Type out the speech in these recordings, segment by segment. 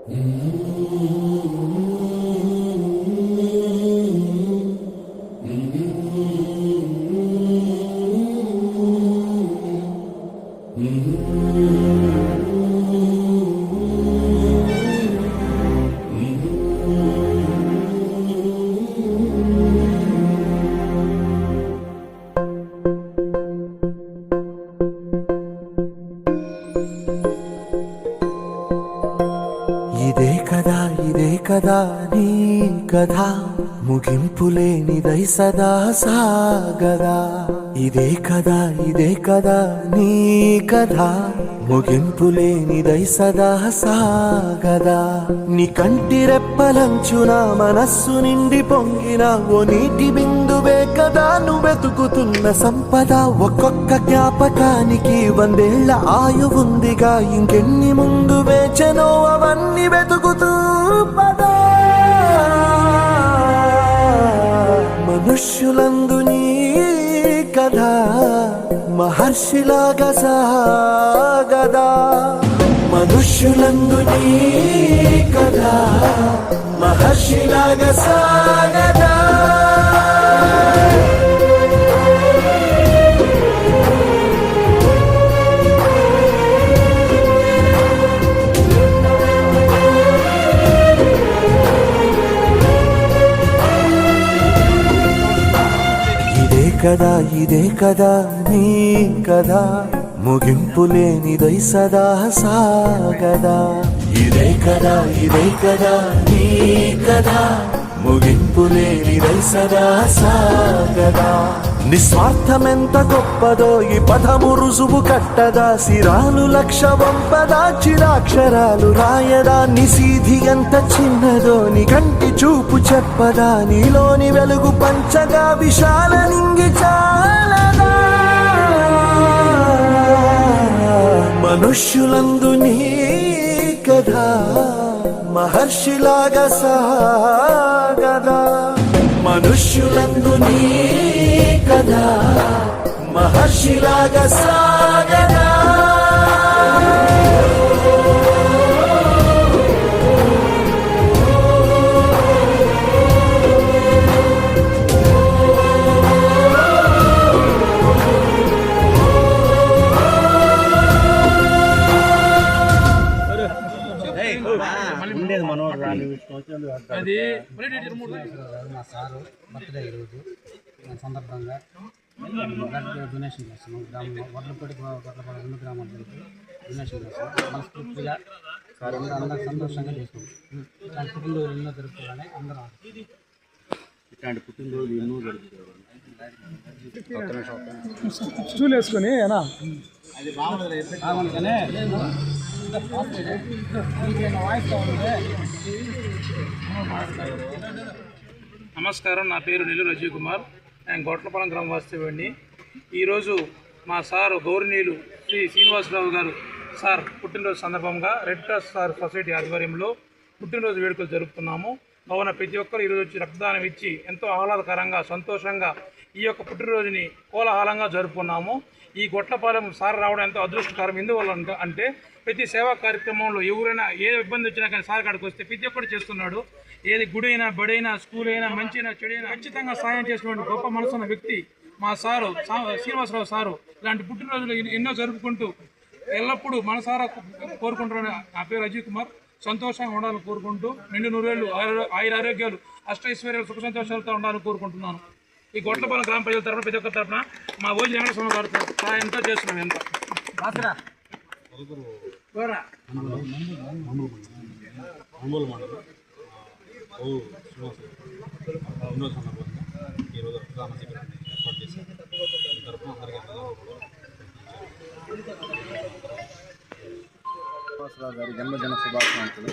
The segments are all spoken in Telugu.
ఇదే కదా నీ కథ ముగింపులేనిదై సదా సాగదా. ఇదే కదా నీ కథ ముగింపులేనిదై సదా సాగదా. నీ కంటి రెప్పలంచున మనస్సు నిండి పొంగిన ఓ నీటి బిందువే కదా నువ్వెతుకుతున్న సంపద. ఒక్కొక్క జ్ఞాపకానికి 100 ఏళ్ల ఆయువుందిగా, ఇంకెన్ని ముందు వేచనో అవన్నీ వెతుకుతూ పదా. మనుష్యులందు నీ కథ మహర్షిలాగా సాగదా. మనుష్యులందు నీ కథ మహర్షిలాగా సాగదా. ఇదే కదా నీ కథ ముగింపులేనిదై సదా సాగదా. ఇదే కదా నీ కథ ముగింపులేనిదై సదా సాగదా. నిస్వార్థమెంత గొప్పదో ఈ పదము రుజువు కట్టదా. సిరాలు 1,00,000 వంపదా, చిరాక్షరాలు రాయదా. నిశీధి ఎంత చిన్నదో నీ కంటి చూపు చెప్పదా. నీలోని వెలుగు పంచగా విశాల నింగి చాలదా. మనుష్యులందు నీ కథ మహర్షిలాగా సాగదా. మనుష్యులందు నీ కథ మహర్షిలాగా సాగదా. మా సారు బర్త్డే ఈరోజు సందర్భంగా డొనేషన్ చేస్తున్నాం. గ్రామంలో వడ్లపూడి గొడ్లపాడు 2 గ్రామాలకు డొనేషన్ చేస్తున్నాం. మనస్ఫూర్తిగా అందరూ సంతోషంగా చేసుకుంటాం. ఇట్లాంటి పుట్టినరోజులు ఎన్నో జరుపుకోవాలని అందరం స్టూల్ వేసుకొని నమస్కారం, నా పేరు నెల్లూరు అజయ్ కుమార్. నేను గొట్లపాలెం గ్రామ వాస్తవ్యండి. ఈరోజు మా సారు గౌరవనీయులు శ్రీ శ్రీనివాసరావు గారు సార్ పుట్టినరోజు సందర్భంగా రెడ్ క్రాస్ సార్ సొసైటీ ఆధ్వర్యంలో పుట్టినరోజు వేడుకలు జరుపుతున్నాము. కావున ప్రతి ఒక్కరు ఈరోజు వచ్చి రక్తదానం ఇచ్చి ఎంతో ఆహ్లాదకరంగా సంతోషంగా ఈ యొక్క పుట్టినరోజుని కోలాహలంగా జరుపుకున్నాము. ఈ గొట్లపాలెం సార్ రావడం ఎంతో అదృష్టకరం. ఎందువల్ల అంటే ప్రతి సేవా కార్యక్రమంలో ఎవరైనా ఏ ఇబ్బంది వచ్చినా కానీ సార్ కాడికి వస్తే ప్రతి ఒక్కరు చేస్తున్నాడు. ఏది గుడి అయినా, బడి అయినా, స్కూల్ అయినా, మంచి అయినా, చెడు అయినా ఖచ్చితంగా సాయం చేసినటువంటి గొప్ప మనసున్న వ్యక్తి మా సారు శ్రీనివాసరావు సారు. ఇలాంటి పుట్టినరోజులు ఎన్నో జరుపుకుంటూ ఎల్లప్పుడూ మనసారా కోరుకుంటున్నాను. నా పేరు అజయ్ కుమార్. సంతోషంగా ఉండాలని కోరుకుంటూ నిండు 100 ఏళ్ళు ఆరోగ్యాలు అష్టైశ్వర్యాలు సుఖ సంతోషాలతో ఉండాలని కోరుకుంటున్నాను. ఈ గొట్లపాలెం గ్రామ ప్రజల తరఫున ప్రతి ఒక్కరి తరఫున మా ఓజీ వెంకటేశ్వర గారితో సహాయంతో చేస్తున్నాం. ఎంత శ్రీనివాసరావు గారి జన్మదిన శుభాకాంక్షలు.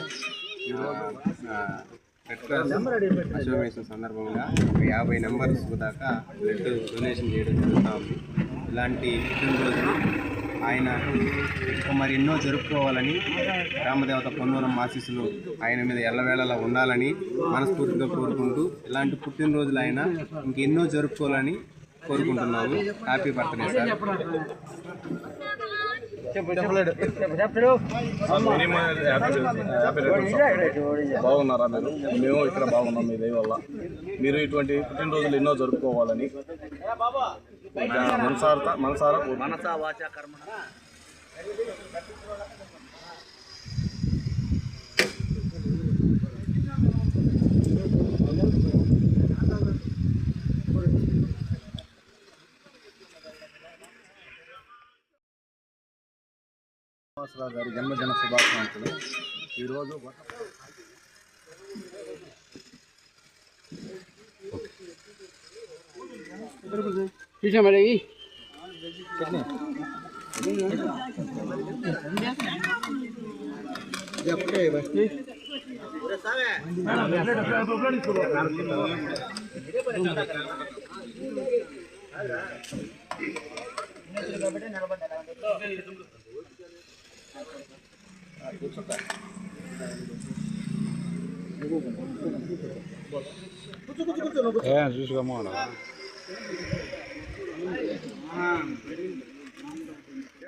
రెడ్ క్రాస్ అసోసియేషన్ సందర్భంగా 50 మెంబర్స్ దాకా బ్లడ్ డొనేషన్ చేయడం జరుగుతూ ఉంది. ఇలాంటి పుట్టినరోజులు ఆయన మరి ఎన్నో జరుపుకోవాలని, రామదేవత పొన్నూరమ్మ ఆశీస్సులు ఆయన మీద ఎల్లవేళలా ఉండాలని మనస్ఫూర్తిగా కోరుకుంటూ ఇలాంటి పుట్టినరోజులు ఆయన ఇంకెన్నో జరుపుకోవాలని కోరుకుంటున్నాము. Happy birthday sir. బాగున్నారా మీరు? మేము ఇక్కడ బాగున్నాం మీ దయ వల్ల. మీరు ఇటువంటి పుట్టినరోజులు ఎన్నో జరుపుకోవాలని మనసారా శ్రీనివాసరావు గారి జన్మదిన శుభాకాంక్షలు. ఈరోజు చూసుకోమా